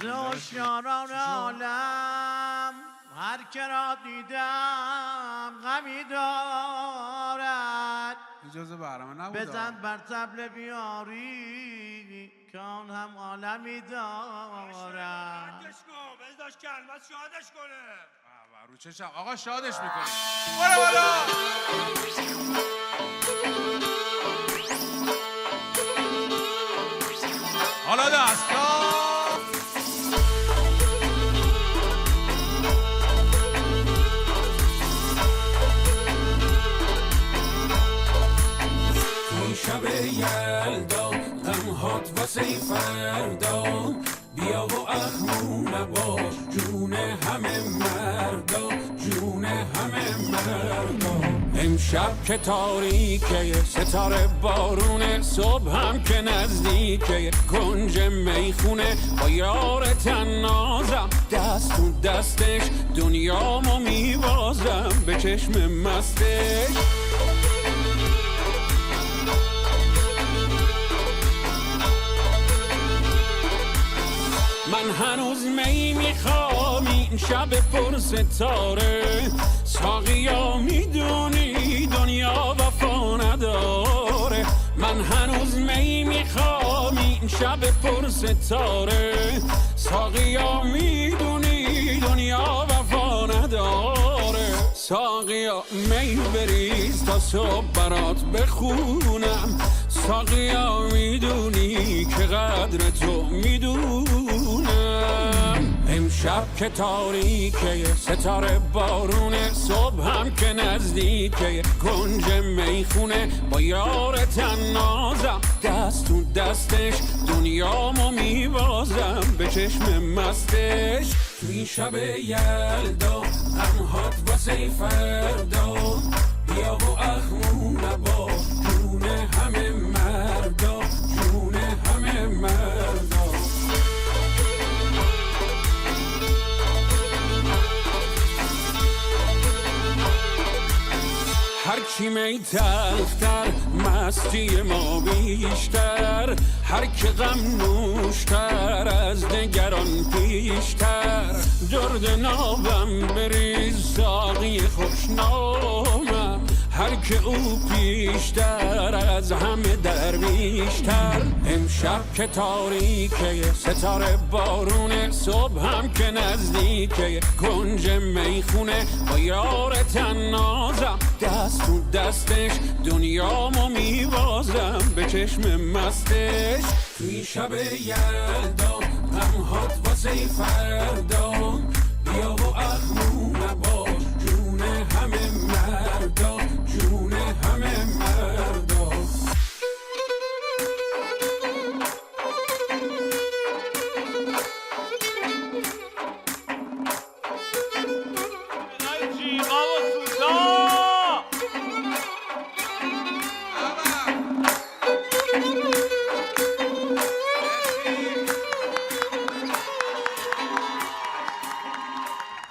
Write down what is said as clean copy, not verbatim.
زوشیاران عالم هر که را دیدم غمی دارد اجازه برنامه نبود بزن بر طبل بیاری که آن هم عالمی دارد شادش کن بزداش کلمت شادش کنه رو چشم آقا شادش میکنه برو بالا حالا دستا شب یلدا غمهات واسه فردا بیا و اخمو نباش جون همه مردا جون همه مردا امشب که تاریکه ستاره بارونه صبح هم که نزدیکه کنج میخونه با یار تنازم دست تو دستش دنیامو میبازم به چشم مستش من هنوز می میخوام این شب پر ستاره ساقیا میدونی دنیا وفا نداره من هنوز می میخوام این شب پر ستاره ساقیا میدونی دنیا وفا نداره ساقیا می بریز تا صبح برات بخونم ساقیا میدونی که قدر تو میدونم امشب که تاریکه ستاره بارونه صبح هم که نزدیکه کنج میخونه با یار تنازم دست تو دستش دنیامو میبازم به چشم مستش توی شب یلدا غمهات واسه فردا بیا و اخمو نباش جون همه مردا جون همه مردا هرکی می تلختر مستی ما بیشتر هر که غم نوشتر از نگران پیشتر درد نابم بریز ساقی خوشنامم هر که او پیشتر از همه درویشتر امشب که تاریکه ستاره بارونه صبح هم که نزدیکه کنج میخونه با یار تنازم دست تو دستش دنیامو میبازم به چشم مستش توی شب یلدا غمهات واسه فردا